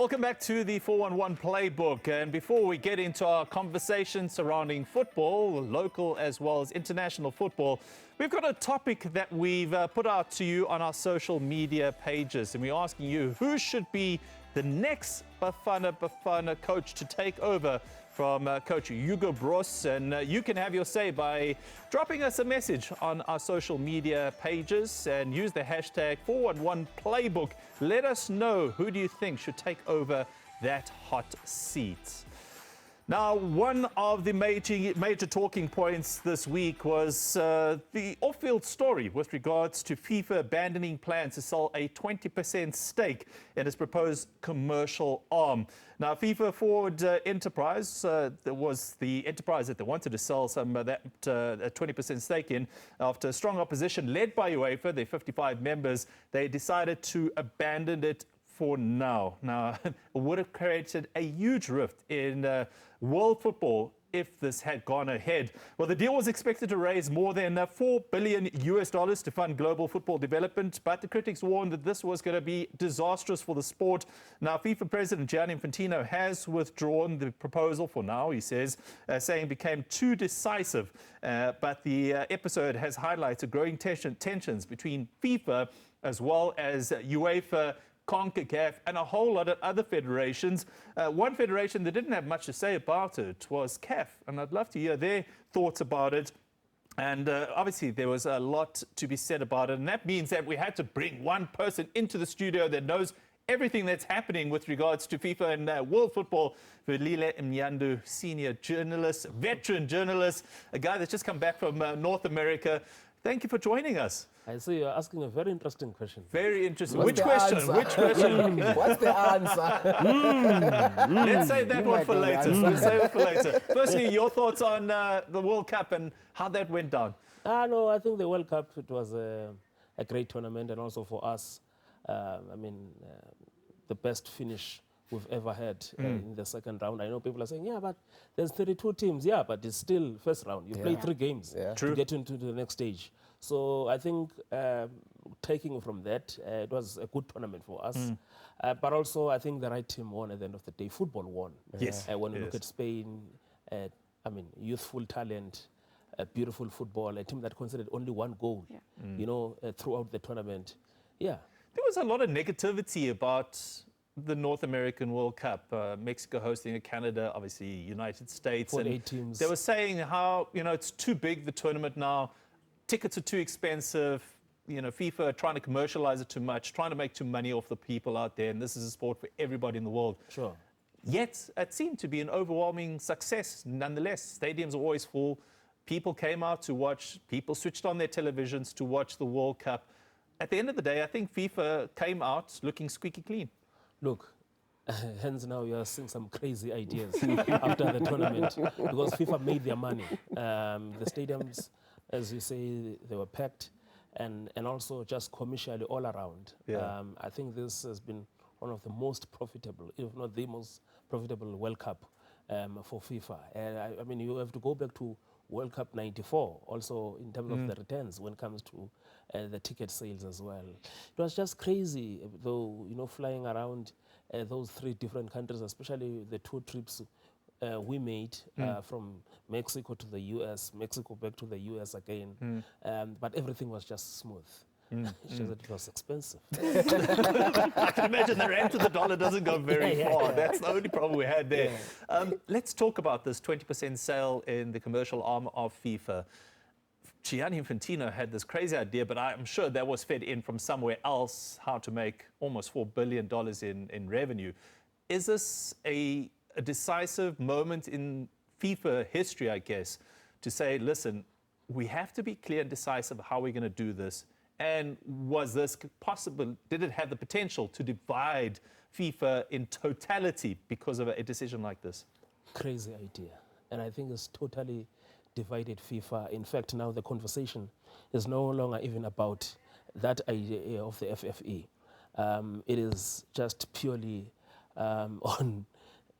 Welcome back to the 411 Playbook. And before we get into our conversation surrounding football, local as well as international football, we've got a topic that we've put out to you on our social media pages. And we're asking you, who should be the next Bafana coach to take over from Coach Hugo Broos? And you can have your say by dropping us a message on our social media pages and use the hashtag 411Playbook. Let us know, who do you think should take over that hot seat? Now, one of the major talking points this week was the off-field story with regards to FIFA abandoning plans to sell a 20% stake in its proposed commercial arm. Now, FIFA Forward Enterprise, there was the enterprise that they wanted to sell some of that 20% stake in. After strong opposition led by Uefa, their 55 members, they decided to abandon it for now. Now, it would have created a huge rift in world football if this had gone ahead. Well, the deal was expected to raise more than $4 billion to fund global football development, but the critics warned that this was going to be disastrous for the sport. Now, FIFA President Gianni Infantino has withdrawn the proposal for now, he says, saying it became too decisive. But the episode has highlighted growing tensions between FIFA as well as UEFA, CONCACAF, and a whole lot of other federations. One federation that didn't have much to say about it was CAF, and I'd love to hear their thoughts about it. And obviously, there was a lot to be said about it, and that means that we had to bring one person into the studio that knows everything that's happening with regards to FIFA and world football. Velile Mnyandu, senior journalist, veteran journalist, a guy that's just come back from North America. Thank you for joining us. I see you're asking a very interesting question. Very interesting. What's Which question? answer? Which question? What's the answer? Let's save that one for later. Let's save it for later. Firstly, your thoughts on the World Cup and how that went down. No, I think the World Cup, it was a great tournament, and also for us, the best finish we've ever had in the second round. I know people are saying, yeah, but there's 32 teams. Yeah, but it's still first round. You play 3 games to get into the next stage. So I think taking from that, it was a good tournament for us. But also, I think the right team won at the end of the day. Football won. Yes. When you look at Spain, youthful talent, beautiful football, a team that conceded only 1 goal, throughout the tournament. Yeah. There was a lot of negativity about the North American World Cup, Mexico hosting Canada, obviously United States. 48 teams. They were saying how, it's too big, the tournament now. Tickets are too expensive. FIFA are trying to commercialize it too much, trying to make too money off the people out there. And this is a sport for everybody in the world. Sure. Yet, it seemed to be an overwhelming success nonetheless. Stadiums are always full. People came out to watch. People switched on their televisions to watch the World Cup. At the end of the day, I think FIFA came out looking squeaky clean. Look, hence now you are seeing some crazy ideas after the tournament, because FIFA made their money. The stadiums, as you say, they were packed, and also just commercially all around. Yeah. I think this has been one of the most profitable, if not the most profitable World Cup for FIFA. And you have to go back to World Cup '94, also in terms of the returns when it comes to the ticket sales as well. It was just crazy, though, flying around those 3 different countries, especially the 2 trips we made from Mexico to the US, Mexico back to the US again. But everything was just smooth. It's just that it was expensive. I can imagine the rand to the dollar doesn't go very far. That's the only problem we had there. Let's talk about this 20% sale in the commercial arm of FIFA. Gianni Infantino had this crazy idea, but I'm sure that was fed in from somewhere else, how to make almost $4 billion in revenue. Is this a decisive moment in FIFA history, I guess, to say, listen, we have to be clear and decisive how we're going to do this? And was this possible? Did it have the potential to divide FIFA in totality because of a decision like this? Crazy idea. And I think it's totally divided FIFA. In fact, now the conversation is no longer even about that idea of the FFE. It is just purely on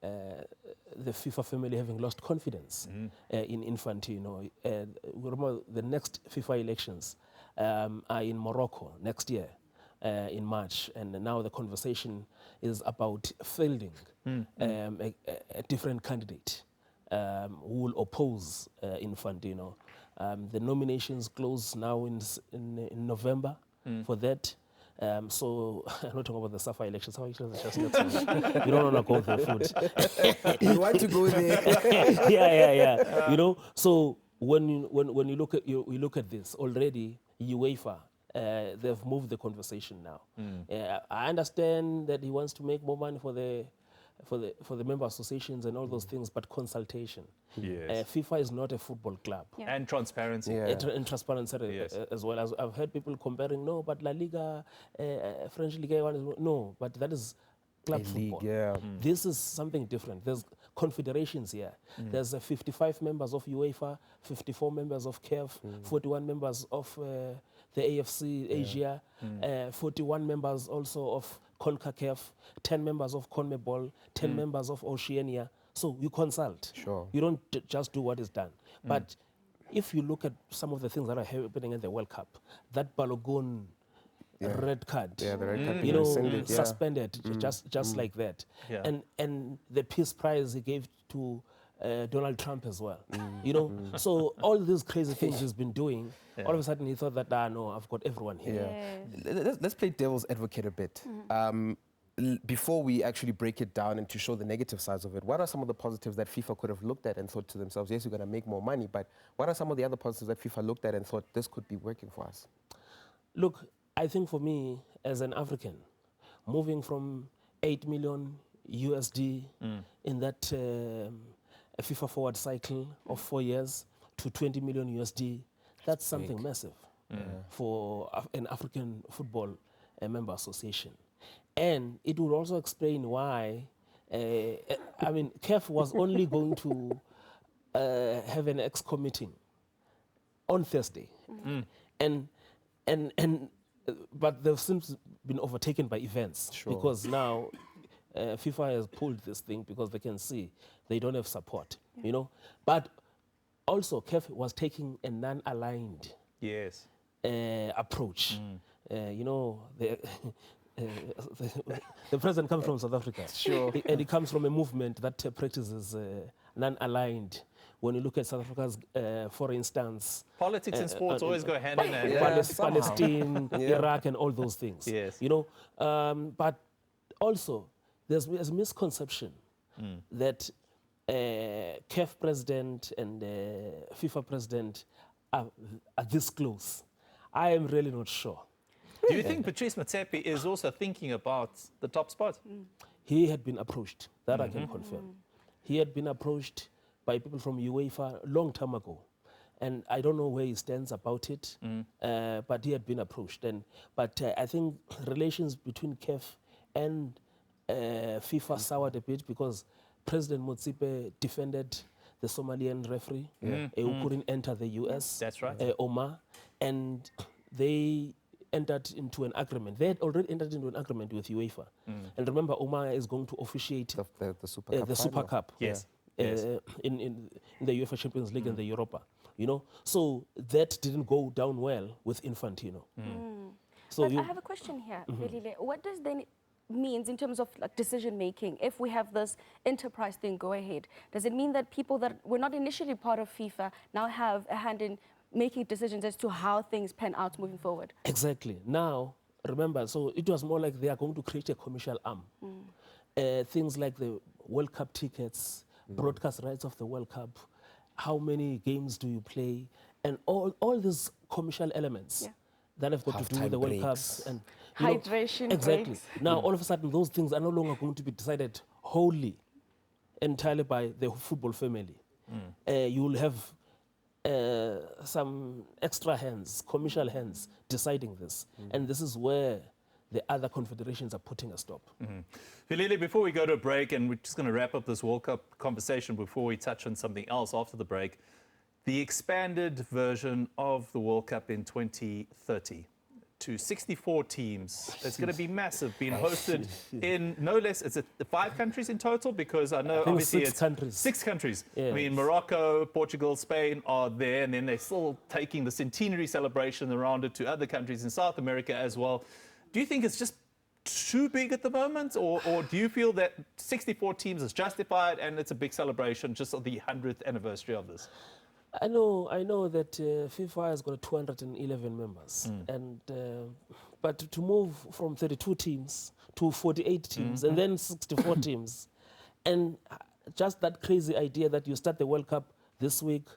the FIFA family having lost confidence in Infantino. Remember, the next FIFA elections are in Morocco next year. in March, and now the conversation is about fielding a different candidate who will oppose Infantino. The nominations close now in November for that. So I'm not talking about the SAFA elections. SAFA elections are just not you don't want to go there, food. You want to go there? yeah. You know, so when you look at this already, UEFA. They've moved the conversation now. I understand that he wants to make more money for the member associations and all those things, but consultation. Yes. FIFA is not a football club. Yeah. And transparency. Yeah. And transparency Yes. as well. As I've heard people comparing, no, but La Liga, French Ligue 1 is no, but that is club football. Yeah. This is something different. There's confederations here. There's 55 members of UEFA, 54 members of CAF, 41 members of the AFC Asia, 41 members also of CONCACAF, 10 members of CONMEBOL, 10 members of Oceania. So you consult. Sure. You don't just do what is done. But if you look at some of the things that are happening at the World Cup, that Balogun red card, Yeah, the red card you know, rescinded, yeah. suspended just like that. Yeah. And the peace prize he gave to Donald Trump as well. You know, so all these crazy things he's been doing, all of a sudden he thought that, no, I've got everyone here. Yeah. Let's play devil's advocate a bit. Before we actually break it down and to show the negative sides of it, what are some of the positives that FIFA could have looked at and thought to themselves, yes, we're going to make more money, but what are some of the other positives that FIFA looked at and thought this could be working for us? Look, I think for me, as an African, moving from 8 million USD in that FIFA Forward cycle of 4 years to 20 million USD, that's something massive for an African football member association. And it would also explain why, I mean, CAF was only going to have an ExCo meeting on Thursday. But they've since been overtaken by events because now FIFA has pulled this thing because they can see they don't have support, you know. But also CAF was taking a non-aligned Yes. approach. You know, the president comes from South Africa. And he comes from a movement that practices non-aligned. When you look at South Africa's, for instance... Politics and sports always go hand in hand. Palestine, Iraq, and all those things. Yes. You know, but also, there's a misconception that CAF president and FIFA president are this close. I am really not sure. Do you think Patrice Motsepe is also thinking about the top spot? He had been approached, that I can confirm. He had been approached by people from UEFA a long time ago. And I don't know where he stands about it, but he had been approached. But I think relations between CAF and FIFA soured a bit because President Motsepe defended the Somalian referee who couldn't enter the US. That's right. Omar. And they entered into an agreement. They had already entered into an agreement with UEFA. And remember, Omar is going to officiate The Super Cup. the Super Cup. Yes. In the UEFA Champions League and the Europa, you know. So that didn't go down well with Infantino. So but I have a question here, Velile. What does then means in terms of like decision making if we have this enterprise thing go ahead? Does it mean that people that were not initially part of FIFA now have a hand in making decisions as to how things pan out moving forward? Exactly. Now, remember, so it was more like they are going to create a commercial arm. Things like the World Cup tickets, broadcast rights of the World Cup, how many games do you play, and all these commercial elements that have got to do with the World Cups. And Hydration exactly. breaks. Now, all of a sudden, those things are no longer going to be decided wholly, entirely by the football family. You will have some extra hands, commercial hands, deciding this. And this is where the other confederations are putting a stop. Velile, before we go to a break, and we're just going to wrap up this World Cup conversation before we touch on something else after the break, the expanded version of the World Cup in 2030 to 64 teams. It's going to be massive, being hosted in no less, is it 5 countries in total? Because I know obviously six countries. 6 countries. Yeah. I mean, Morocco, Portugal, Spain are there, and then they're still taking the centenary celebration around it to other countries in South America as well. do you think it's just too big at the moment, or do you feel that 64 teams is justified and it's a big celebration just of the 100th anniversary of this? I know that FIFA has got 211 members, and but to move from 32 teams to 48 teams and then 64 teams, and just that crazy idea that you start the World Cup this week,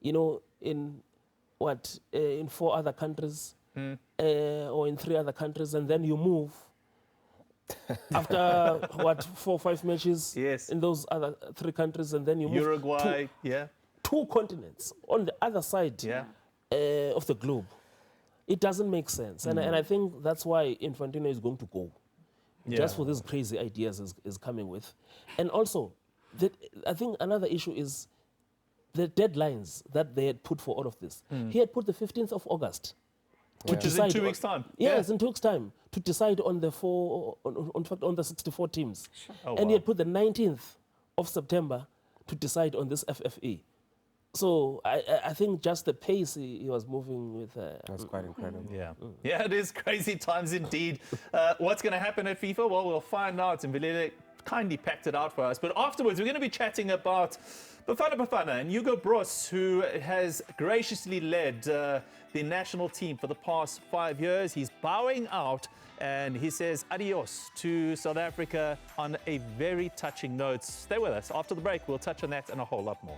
you know, in in 4 other countries or in 3 other countries, and then you move after 4 or 5 matches in those other 3 countries, and then you move Uruguay, to 2 continents on the other side of the globe. It doesn't make sense, and I think that's why Infantino is going to go, just for these crazy ideas is coming with. And also, I think another issue is the deadlines that they had put for all of this. He had put the 15th of August. Which is in 2 weeks' time. Yes, in 2 weeks' time, to decide on the on the 64 teams. Sure. Oh, And wow. he had put the 19th of September to decide on this FFE. So I think just the pace he was moving with. That's quite incredible. Yeah, it is crazy times indeed. What's going to happen at FIFA? Well, we'll find out. And Vilele kindly packed it out for us. But afterwards, we're going to be chatting about Bafana and Hugo Broos, who has graciously led the national team for the past 5 years. He's bowing out and he says adios to South Africa on a very touching note. Stay with us. After the break, we'll touch on that and a whole lot more.